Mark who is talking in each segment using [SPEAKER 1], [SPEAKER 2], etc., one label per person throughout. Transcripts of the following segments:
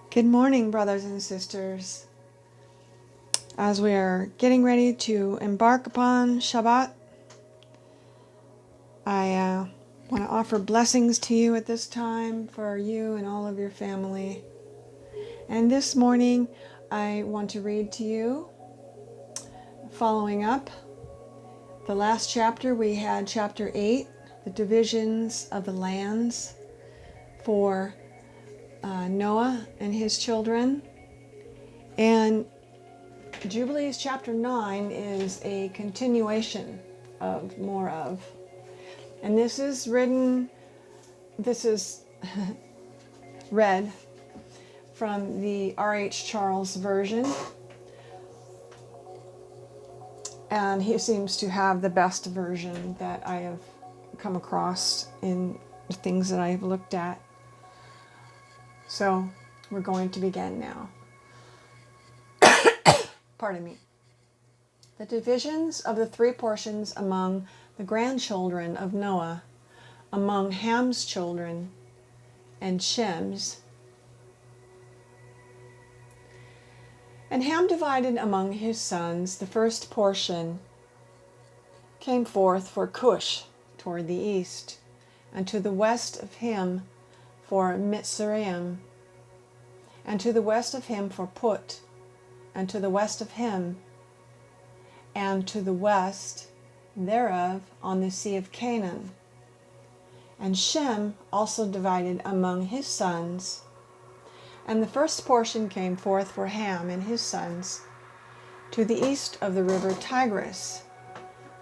[SPEAKER 1] Good morning, brothers and sisters. As we are getting ready to embark upon Shabbat, I want to offer blessings to you at this time for you and all of your family. And this morning, I want to read to you, following up the last chapter. We had chapter 8, the divisions of the lands for Noah and his children. And Jubilees chapter 9 is a continuation of more of. And this is read from the R.H. Charles version. And he seems to have the best version that I have come across in the things that I have looked at. So we're going to begin now. Pardon me. The divisions of the three portions among the grandchildren of Noah, among Ham's children and Shem's. And Ham divided among his sons. The first portion came forth for Cush toward the east, and to the west of him for Mitzrayim, and to the west of him for Put, and to the west of him, and to the west thereof on the sea of Canaan. And Shem also divided among his sons. And the first portion came forth for Ham and his sons to the east of the river Tigris,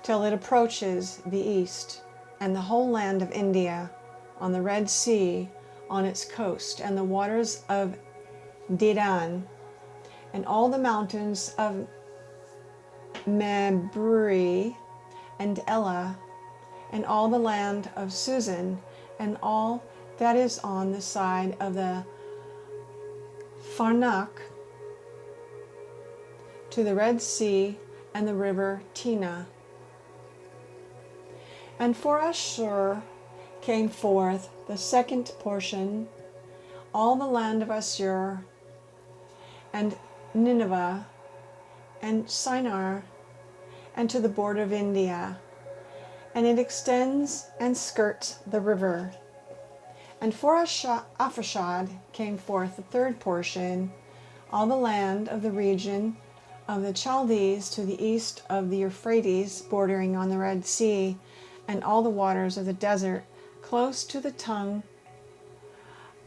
[SPEAKER 1] till it approaches the east, and the whole land of India, on the Red Sea, on its coast, and the waters of Dedan, and all the mountains of Mebri and Elah, and all the land of Susan, and all that is on the side of the Farnak, to the Red Sea and the river Tina. And for Ashur came forth the second portion, all the land of Ashur, and Nineveh, and Shinar, and to the border of India, and it extends and skirts the river. And for Arphaxad came forth the third portion, all the land of the region of the Chaldees to the east of the Euphrates, bordering on the Red Sea, and all the waters of the desert, close to the tongue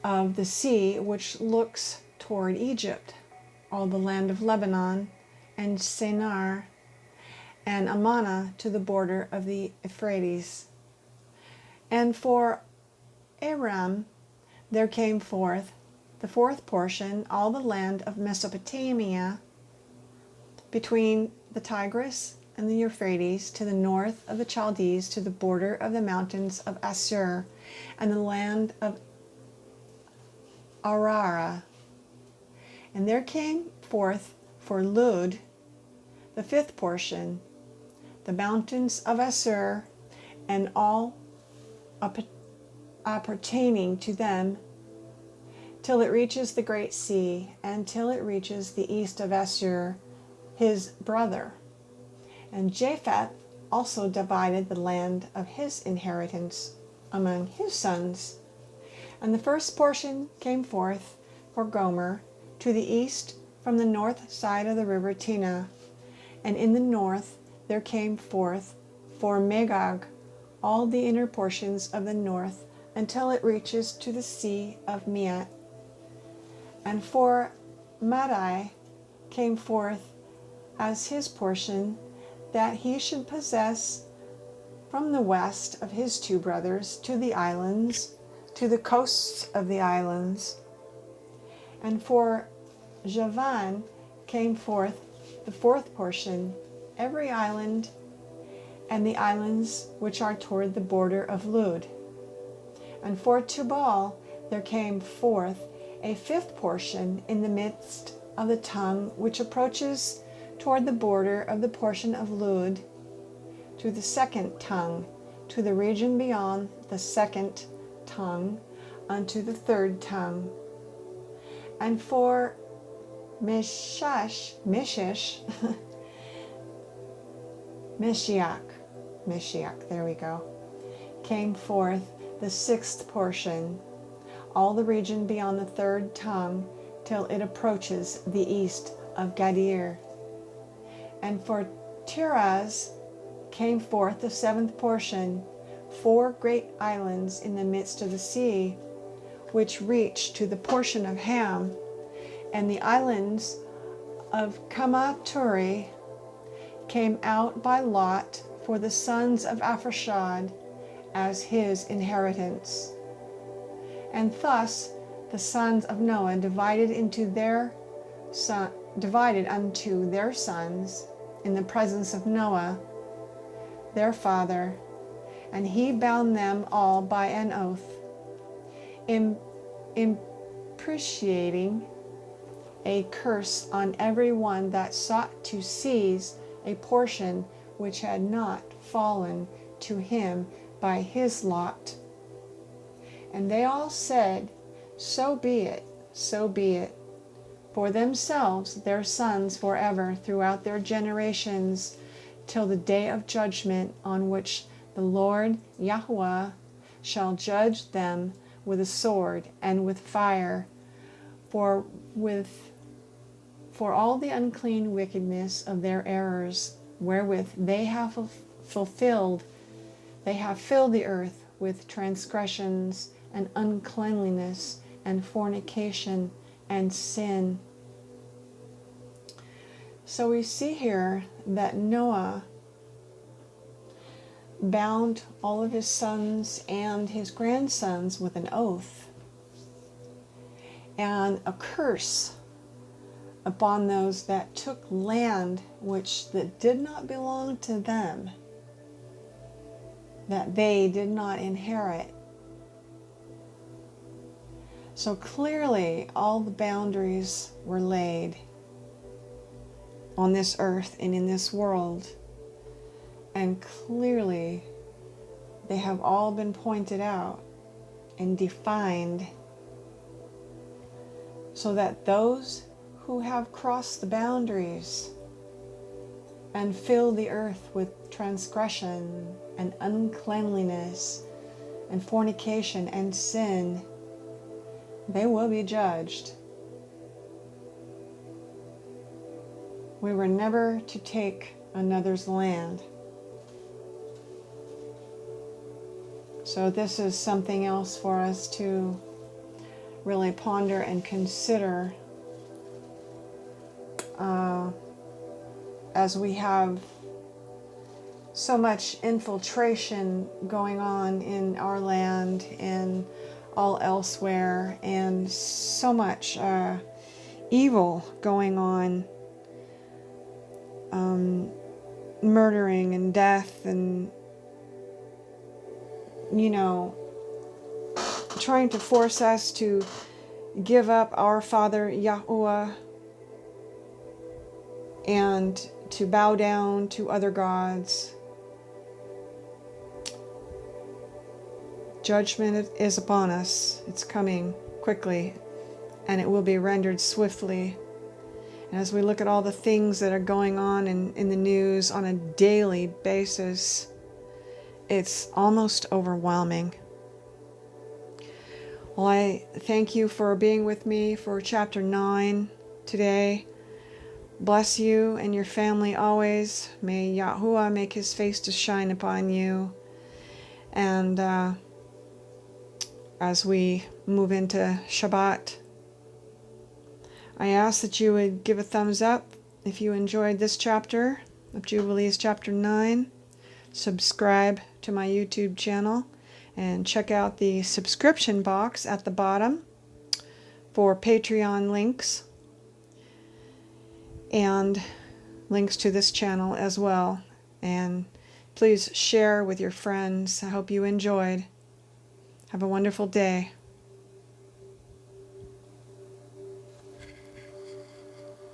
[SPEAKER 1] of the sea which looks toward Egypt, all the land of Lebanon, and Shinar, and Ammana to the border of the Euphrates. And for Aram there came forth the fourth portion, all the land of Mesopotamia, between the Tigris and the Euphrates, to the north of the Chaldees, to the border of the mountains of Assur, and the land of Arara. And there came forth for Lud the fifth portion, the mountains of Assur, and all appertaining to them, till it reaches the great sea, and till it reaches the east of Assur, his brother. And Japheth also divided the land of his inheritance among his sons. And the first portion came forth for Gomer to the east from the north side of the river Tina, and in the north there came forth for Magog all the inner portions of the north, until it reaches to the sea of Meat. And for Madai came forth as his portion, that he should possess from the west of his two brothers to the islands, to the coasts of the islands. And for Javan came forth the fourth portion, every island, and the islands which are toward the border of Lud. And for Tubal there came forth a fifth portion in the midst of the tongue which approaches toward the border of the portion of Lud, to the second tongue, to the region beyond the second tongue, unto the third tongue. And for Mishiach, there we go, came forth the sixth portion, all the region beyond the third tongue, till it approaches the east of Gadir. And for Tiraz came forth the seventh portion, 4 great islands in the midst of the sea, which reach to the portion of Ham, and the islands of Kamaturi came out by lot for the sons of Aphrashad as his inheritance. And thus the sons of Noah divided unto their sons in the presence of Noah, their father, and he bound them all by an oath, imprecating a curse on every one that sought to seize a portion which had not fallen to him by his lot. And they all said, So be it, so be it, for themselves, their sons forever, throughout their generations, till the day of judgment, on which the Lord Yahuwah shall judge them with a sword and with fire, for all the unclean wickedness of their errors, wherewith they have filled the earth with transgressions and uncleanliness and fornication and sin. So we see here that Noah bound all of his sons and his grandsons with an oath and a curse upon those that took land that did not belong to them, that they did not inherit. So clearly all the boundaries were laid on this earth and in this world, and clearly they have all been pointed out and defined, so that those who have crossed the boundaries and filled the earth with transgression and uncleanliness and fornication and sin, they will be judged. We were never to take another's land. So this is something else for us to really ponder and consider, as we have so much infiltration going on in our land and all elsewhere, and so much evil going on, murdering and death, and trying to force us to give up our Father Yahuwah and to bow down to other gods. Judgment is upon us. It's coming quickly, and it will be rendered swiftly. And as we look at all the things that are going on in the news on a daily basis, it's almost overwhelming. Well, I thank you for being with me for chapter 9 today. Bless you and your family always. May Yahuwah make his face to shine upon you. And as we move into Shabbat, I ask that you would give a thumbs up if you enjoyed this chapter of Jubilees chapter 9. Subscribe to my YouTube channel and check out the subscription box at the bottom for Patreon links and links to this channel as well. And please share with your friends. I hope you enjoyed. Have a wonderful day.